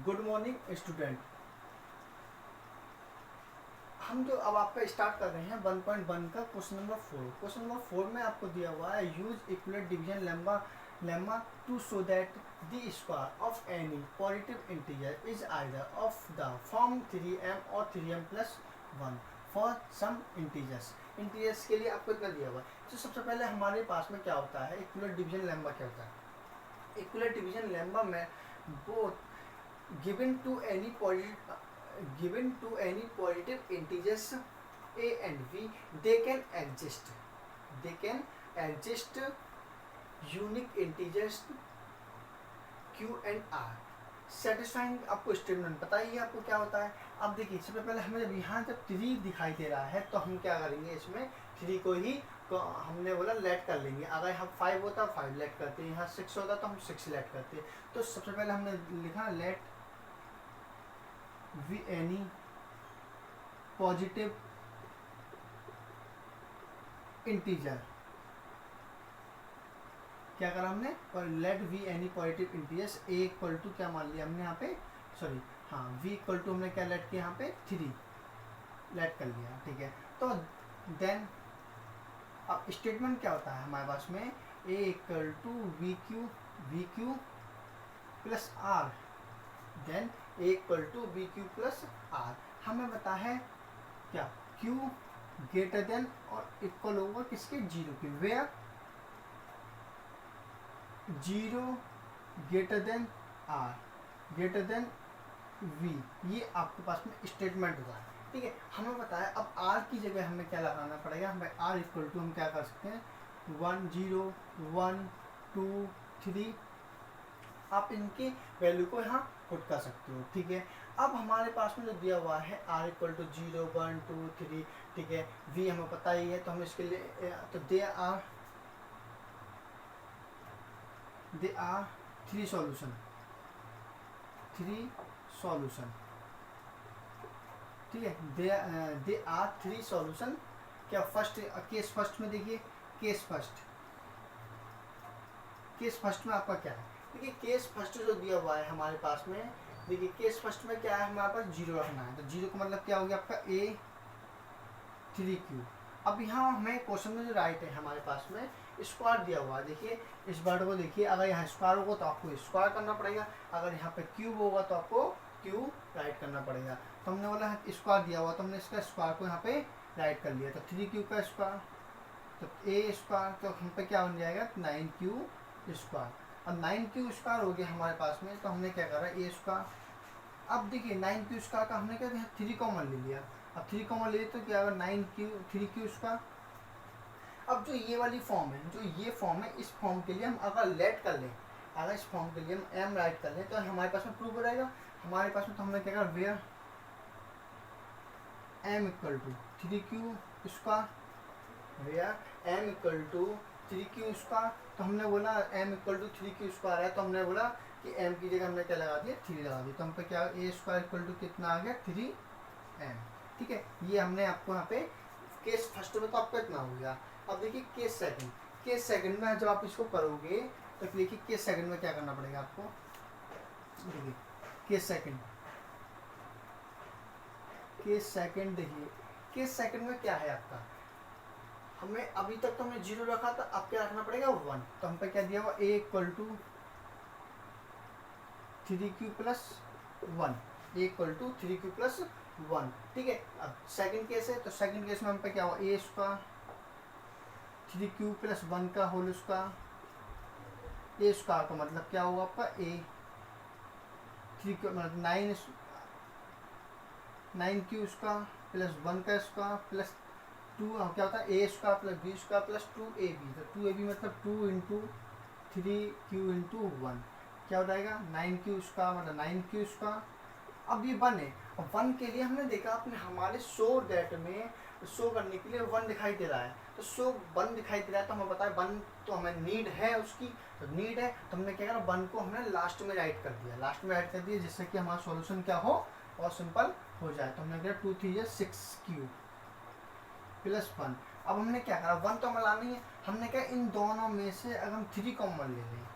Good morning student. हम जो अब आपका स्टार्ट कर रहे हैं 1.1 का क्वेश्चन नंबर 4। क्वेश्चन नंबर 4 में आपको दिया हुआ है use Euclid division lemma to show that the square of any positive integer is either of the form 3m और 3m plus 1 for some integers के लिए आपको इतना दिया हुआ है। तो सबसे पहले हमारे पास में क्या होता है, इक्वलेट डिवीजन लेम्मा क्या होता है। इक्वलेट डिवीजन लेम्मा में both given to any positive integers a and b, they can exist unique integers q and r satisfying. आपको स्टेटमेंट पता ही है आपको क्या होता है। अब देखिए सबसे पहले हमें जब यहाँ जब 3 दिखाई दे रहा है तो हम क्या करेंगे, इसमें 3 को ही हमने बोला लेट कर लेंगे। अगर यहाँ 5 होता 5 लेट करते हैं, यहाँ 6 होता तो हम 6 लेट करते हैं। तो सबसे पहले हमने लिखा let we any positive integer. क्या करा हमने, और let we any positive integers a equal to क्या मान लिया हमने यहाँ पे, सॉरी हाँ वी इक्वल टू हमने क्या लेट किया यहाँ पे 3 लेट कर लिया, ठीक है। तो देन अब स्टेटमेंट क्या होता है हमारे पास में, A equal to V Q plus R, then A equal to V Q plus R. हमें पता है क्या क्यू ग्रेटर देन और इक्वल होगा किसके, 0 के, where 0 greater than R greater than V. ये आपके पास में स्टेटमेंट होगा, ठीक है। हमें पता है अब आर की जगह हमें क्या लगाना पड़ेगा, हमें आर इक्वल टू हम क्या कर सकते हैं 1 0 1 2 3, आप इनकी वैल्यू को यहाँ पुट कर सकते हो, ठीक है। अब हमारे पास में जो दिया हुआ है आर इक्वल टू 0 1 2 3, ठीक है। वी हमें पता ही है तो हम इसके लिए तो दे आर 3 सॉल्यूशन, ठीक है। They are 3 solution. क्या फर्स्ट केस फर्स्ट में देखिए, केस फर्स्ट में आपका क्या है, देखिए केस फर्स्ट जो दिया हुआ है हमारे पास में, देखिए केस फर्स्ट में क्या है हमारे पास 0 रखना है। तो 0 का मतलब क्या हो गया आपका a 3q। अब यहाँ हमें क्वेश्चन में जो राइट है हमारे पास में स्क्वायर दिया हुआ है, देखिए इस वर्ड को देखिए, अगर यहाँ स्क्वायर होगा तो आपको स्क्वायर करना पड़ेगा, अगर यहाँ पे क्यूब होगा तो आपको क्यूब राइट करना पड़ेगा। तो हमने बोला स्क्वायर दिया हुआ तो हमने इसका स्क्वायर को यहाँ पे राइट कर लिया। तो 3q का स्क्वायर, तो a स्क्वायर, तो हम पे क्या बन जाएगा 9q स्क्वायर। अब 9q स्क्वायर हो गया हमारे पास में, तो हमने क्या करा a स्क्वायर। अब देखिए 9q स्क्वायर का हमने क्या 3 कॉमन ले लिया। अब 3 कॉमन ले तो क्या होगा 3q स्क्वायर। अब जो ये वाली फॉर्म है, जो ये फॉर्म है, इस फॉर्म के लिए हम अगर लेट कर लें, अगर इस फॉर्म के लिए हम m राइट कर लें तो हमारे पास में प्रूव हो जाएगा। हमारे पास में तो हमने क्या करा where m equal to 3q square, where m equal to 3q square. तो हमने बोला m equal to 3q square है, तो हमने बोला कि m की जगह हमने क्या लगा दिया 3 लगा दिया। तो हम पे क्या a स्क्वायर इक्वल टू कितना आ गया 3m, ठीक है। ये हमने आपको यहाँ पे केस फर्स्ट में तो आपका इतना हो गया। अब देखिए केस सेकंड में जब आप इसको करोगे तो देखिए केस सेकंड में क्या करना पड़ेगा आपको, देखिए केस सेकंड देखिए केस सेकंड में क्या है आपका, हमें अभी तक तो हमने 0 रखा था, अब क्या रखना पड़ेगा 1। तो हम पे क्या दिया हुआ a equal to 3q plus 1, a equal to 3q plus 1, ठीक है। अब सेकंड केस है, तो सेकंड केस में हम पे क्या हुआ a स्क्वायर 3q प्लस 1 का होल स्क्वायर, a स्क्वायर का मतलब क्या हुआ आपका a 3q मतलब 9q स्क्वायर प्लस 1 का स्क्वायर प्लस 2 क्या होता है a square plus b square plus 2ab। तो 2ab मतलब 2 इंटू 3q इंटू 1 क्या हो जाएगा 9q स्क्वायर मतलब 9q स्क्वायर। अब ये 1 है, और 1 के लिए हमने देखा अपने हमारे शो डेट में शो करने के लिए 1 दिखाई दे रहा है, तो शो 1 दिखाई दे रहा है, तो हमें पता है 1 तो हमें नीड है उसकी, तो नीड है तो हमने क्या करा 1 को हमने लास्ट में राइट कर दिया, जिससे कि हमारा सॉल्यूशन क्या हो और सिंपल हो जाए। तो हमने किया 2 3 6q प्लस 1। अब हमने क्या करा 1 तो हमें लाना ही है, हमने कहा इन दोनों में से अगर हम 3 कॉमन ले लें,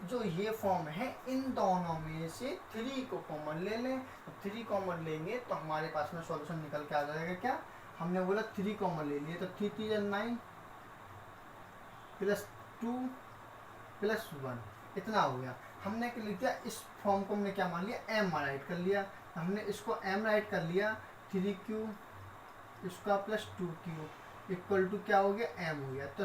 जो ये फॉर्म है इन दोनों में से 3 को कॉमन ले लें, तो 3 कॉमन लेंगे तो हमारे पास में सॉल्यूशन निकल के आ जाएगा। क्या हमने बोला 3 कॉमन ले लिए, तो 3 3 9 प्लस 2 प्लस 1 इतना हो गया। हमने क्या लिख दिया, इस फॉर्म को हमने क्या मान लिया, m राइट कर लिया। हमने इसको m राइट कर लिया, 3q इसका प्लस 2q इक्वल टू क्या हो गया, m हो गया। तो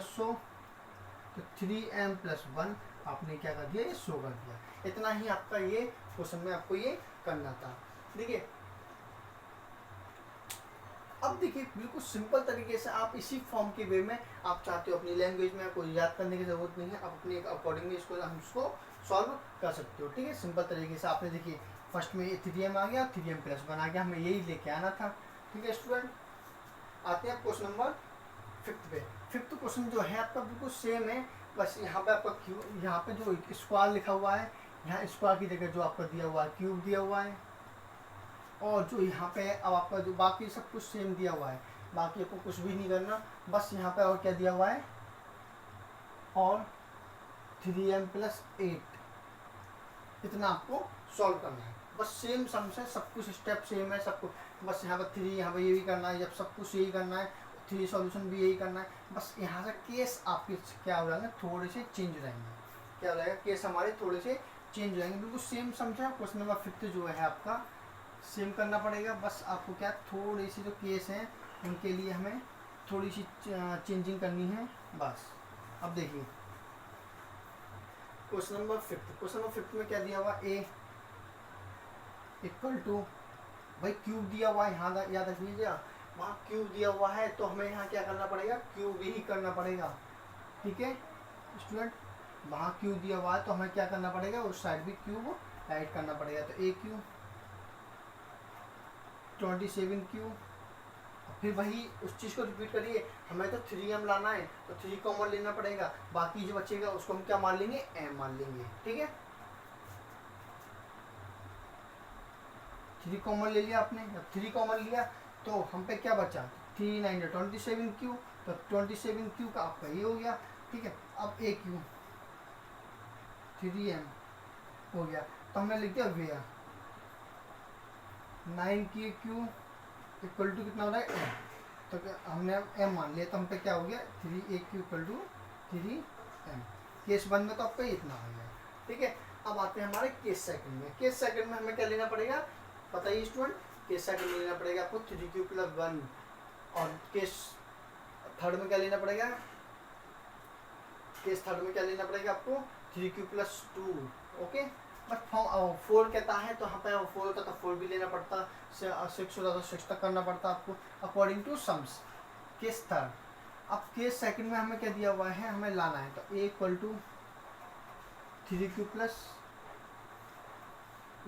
3m प्लस 1 आपने क्या कर दिया, ये शो कर दिया। इतना ही आपका ये क्वेश्चन में आपको ये करना था। देखिए अब देखिए बिल्कुल सिंपल तरीके से आप इसी फॉर्म के वे में आप चाहते हो, अपनी लैंग्वेज में कोई याद करने की जरूरत नहीं है, आप अपने अकॉर्डिंगली इसको हम इसको सॉल्व कर सकते हो। ठीक है, सिंपल तरीके से आपने देखिए फर्स्ट में 3m आ गया, 3m प्लस 1 आ गया, हमें यही लेके आना था। ठीक है स्टूडेंट, आते हैं क्वेश्चन नंबर 5 पे। 5th क्वेश्चन जो है आपका बिल्कुल सेम है, बस यहाँ पे आपका क्यू, यहाँ पे जो स्क्वायर लिखा हुआ है, यहाँ स्क्वायर की जगह जो आपका दिया हुआ है क्यूब दिया हुआ है, और जो यहाँ पे अब आपका जो बाकी सब कुछ सेम दिया हुआ है, बाकी आपको कुछ भी नहीं करना, बस यहाँ पे और क्या दिया हुआ है, और 3m प्लस 8 इतना आपको सॉल्व करना है। बस सेम सम से सब कुछ स्टेप सेम है, सब कुछ बस यहाँ पर 3 यहाँ पर ये भी करना है, जब सब कुछ यही करना है, 3 सॉल्यूशन भी यही करना है। बस यहाँ से केस आपके क्या हो जाएंगे, थोड़े से चेंज रहेंगे। क्या हो जाएगा, केस हमारे थोड़े से चेंज हो जाएंगे। बिल्कुल सेम समझा। क्वेश्चन नंबर 5 जो है आपका सेम करना पड़ेगा, बस आपको क्या थोड़ी सी जो केस हैं उनके लिए हमें थोड़ी सी चेंजिंग करनी है बस। अब देखिए क्वेश्चन नंबर 5 में क्या दिया हुआ, a इक्वल टू, भाई क्यूब दिया हुआ है, यहाँ याद रख लीजिएगा, वहाँ क्यूब दिया हुआ है तो हमें यहाँ क्या करना पड़ेगा, क्यूब ही करना पड़ेगा। ठीक है स्टूडेंट, वहाँ क्यूब दिया हुआ है तो हमें क्या करना पड़ेगा, उस साइड भी क्यूब ऐड करना पड़ेगा। तो a क्यूब 27 क्यूब, फिर वही उस चीज़ को रिपीट करिए, हमें तो 3m लाना है तो 3 कॉमन लेना पड़ेगा, बाकी जो बचेगा उसको हम क्या मान लेंगे, m मान लेंगे। ठीक है, 3 कॉमन ले लिया आपने, जब 3 कॉमन लिया तो हम पे क्या बचा, 3 9 27 क्यू, तो 27 क्यू का आपका ये हो गया। ठीक है, अब a क्यू 3m हो गया, तो हमने लिख दिया where 9k Q equal to कितना हो रहा है, m, तो हमने m मान लिया, तो हम पे क्या हो गया, 3a Q equal to 3m। Case 1 में तो आपका इतना हो गया। ठीक है, अब आते हैं हमारे केस सेकंड में। केस सेकंड में हमें क्या लेना पड़ेगा, पता ही स्टूडेंट, केस सेकंड में लेना पड़ेगा आपको 3q प्लस 1, और केस थर्ड में क्या लेना पड़ेगा, केस थर्ड में क्या लेना पड़ेगा आपको, 3q प्लस 2। ओके, बट 4 कहता है तो यहाँ पे 4 का तो 4 भी लेना पड़ता, 6 होता तो 6 तक करना पड़ता आपको according two sums. Case third, अब केस सेकंड में हमें क्या दिया हुआ है, हमें लाना है, तो a equal to 3q plus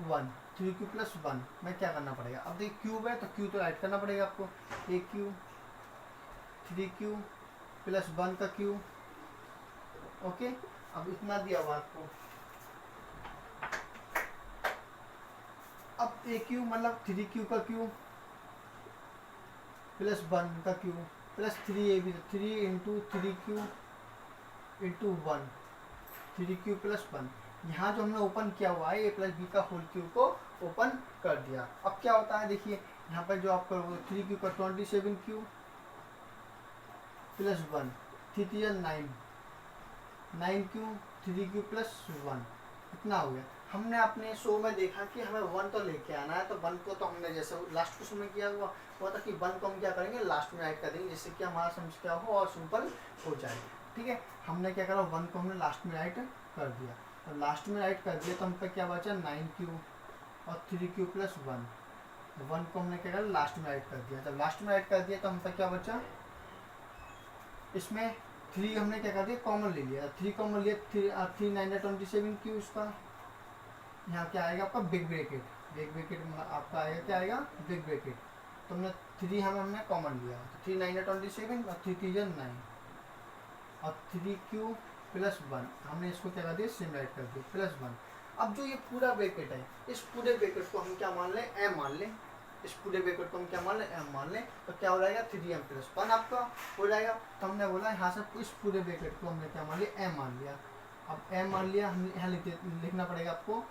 1, 3q plus 1 में क्या करना पड़ेगा, अब देखिए क्यूब है तो क्यूब तो ऐड करना पड़ेगा आपको, a क्यूब 3q प्लस 1 का क्यूब। ओके, अब इतना दिया हुआ आपको, अब a क्यूब मतलब 3q का क्यूब प्लस 1 का cube plus 3ab, 3 into 3q into 1, 3q plus 1। यहाँ जो हमने ओपन किया हुआ है a प्लस बी का होल क्यूब को ओपन कर दिया। अब क्या होता है, देखिए यहाँ पर जो आपका 3q का 27 cube plus 1, 3 9, 9q 3q plus 1 इतना हो गया। हमने अपने शो में देखा कि हमें 1 तो लेके आना है, तो 1 को तो हमने जैसे लास्ट क्वेश्चन में किया हुआ वो था कि 1 को हम क्या करेंगे, लास्ट में ऐड कर देंगे, जिससे कि हमारा समझ क्या हो और सिंपल हो जाए। ठीक है, हमने क्या करा, 1 को हमने लास्ट में ऐड कर दिया, तो लास्ट में ऐड कर दिया तो हम पे क्या बचा, 9q और 3q प्लस 1। 1 को हमने क्या करा, लास्ट में ऐड कर दिया, जब लास्ट में ऐड कर दिया तो हम पे क्या बचा, इसमें 3 हमने क्या कर दिया, कॉमन ले लिया, 3 कॉमन लिया, 3 9 27 क्यू, उसका यहाँ क्या आएगा आपका बिग ब्रैकेट, बिग ब्रैकेट आपका आएगा, क्या आएगा, बिग ब्रैकेट। तो हमने 3 हमने कॉमन लिया, तो 3 9 27 और 3 3 9 और 3q प्लस 1 हमने इसको क्या कर दिया, सेम राइट कर दिया प्लस 1। अब जो ये पूरा ब्रैकेट है, इस पूरे ब्रैकेट को हम क्या मान लें, m मान लें, इस पूरे ब्रैकेट को हम क्या मान लें, m मान लें, तो क्या हो जाएगा, 3m प्लस 1 आपका हो जाएगा। तो हमने बोला यहाँ से इस पूरे ब्रैकेट को हमने क्या मान लिया, m मान लिया, अब m मान लिया, हम यहाँ लिखना पड़ेगा आपको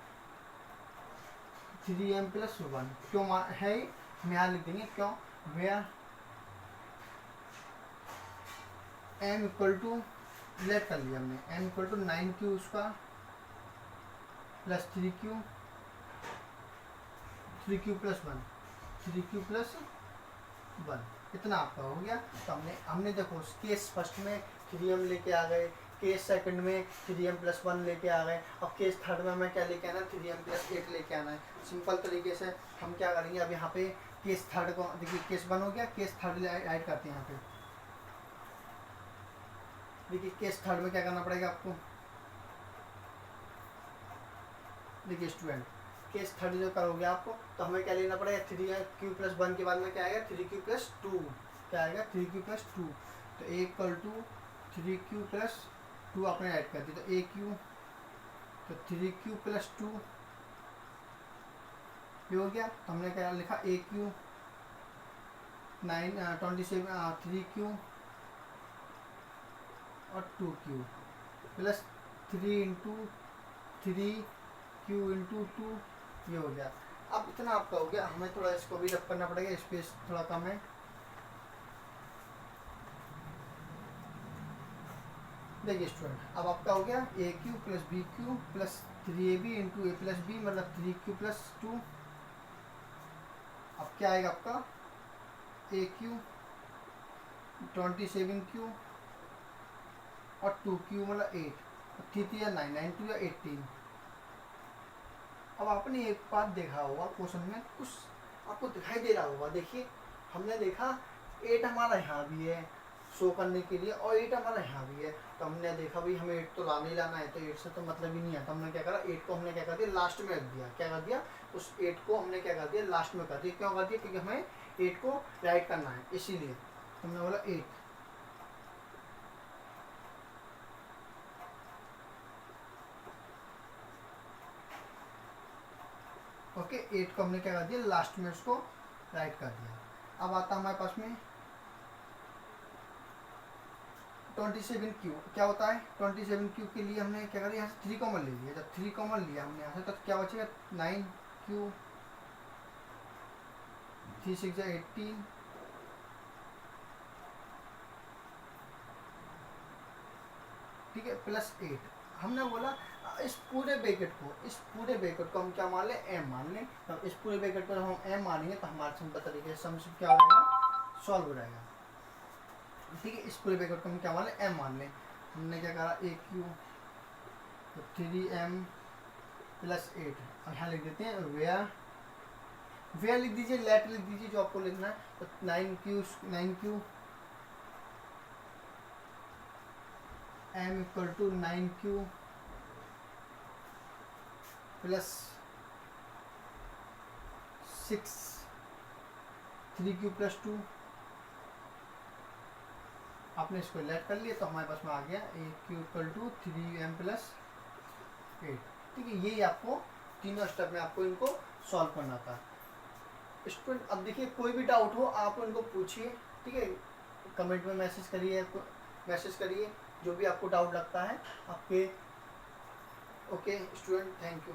3m + 1 क्यों है, हम यहाँ लिख देंगे क्यों, वेयर m = लेट कर लिया हमने, m = 9q उसका प्लस 3q + 1 3q + 1 इतना आपका हो गया। तो हमने देखो केस फर्स्ट में 3m लेके आ गए, केस सेकंड में 3m + 1 लेके आ गए, अब केस थर्ड में हमें क्या लेके आना है, 3m + 8 लेके आना है। सिंपल तरीके से हम क्या करेंगे, अब यहाँ पे केस थर्ड को देखिए, केस 1 हो गया, केस थर्ड ऐड करते हैं यहाँ पे। देखिए केस थर्ड में क्या करना पड़ेगा आपको, देखिए स्टूडेंट केस थर्ड जो करोगे आपको, तो हमें क्या लेना पड़ेगा, 3q + 1 के बाद में क्या आएगा, 3q + 2 क्या आएगा, 3q + 2। तो a = 3q + 2 आपने ऐड कर दी, तो aq तो 3q + 2 ये हो गया। तो हमने क्या लिखा, aq 27 3q और 2q + 3 × 3q × 2 ये हो गया। अब इतना आपका हो गया, हमें थोड़ा इसको भी रब करना पड़ेगा, स्पेस थोड़ा कम है। देखिए स्टूडेंट अब आपका हो गया aq + bq + 3ab × a + b मतलब 3q + 2। अब क्या आएगा आपका, aq 27q और 2q मतलब 8, 3 या 9 9 2 या 18। अब आपने एक बात देखा होगा क्वेश्चन में, कुछ आपको दिखाई दे रहा होगा, देखिए हमने देखा 8 हमारा यहाँ भी है शो करने के लिए और 8 हमारा यहाँ भी है, तो हमने देखा भाई हमें 8 तो लाना ही लाना है, तो 8 से तो मतलब ही नहीं है। तो हमने क्या करा, 8 को हमने क्या कर दिया, लास्ट में रख दिया। क्या कर दिया, उस 8 को हमने क्या कर दिया, लास्ट में कर दिया। क्यों कर दिया, क्योंकि हमें 8 को राइट करना है, इसीलिए हमने बोला 8। ओके 8 को हमने क्या कर दिया, लास्ट में उसको राइट कर दिया। अब आता हमारे पास में 27q क्या होता है, 27q के लिए हमने क्या कर दिया, यहाँ से 3 कॉमन ले लिया। जब 3 कॉमन लिया हमने यहाँ से, तो क्या बचेगा, 9q 3 × 6 = 18 ठीक है +8। हमने बोला इस पूरे ब्रैकेट को हम क्या मान लें, m मान लें। तो इस पूरे ब्रैकेट को हम m मानेंगे तो हमारे सिंपल तरीके से सम क्या हो जाएगा, सॉल्व हो जाएगा। ठीक है, इस पूरे ब्रैकेट को हम क्या मान लें, m मान लें। हमने क्या करा, aq तो 3m + 8। अब यहाँ लिख देते हैं वेयर लिख दीजिए, लेट लिख दीजिए जो आपको लिखना है। तो 9q m = 9q + 6 3q + 2 आपने इसको लेट कर लिया, तो हमारे पास में आ गया aq = 3m + 8। ठीक है, यही आपको तीनों स्टेप में आपको इनको सॉल्व करना था। स्टूडेंट अब देखिए कोई भी डाउट हो आप उनको पूछिए, ठीक है, कमेंट में मैसेज करिए जो भी आपको डाउट लगता है आपके। Okay student, thank you.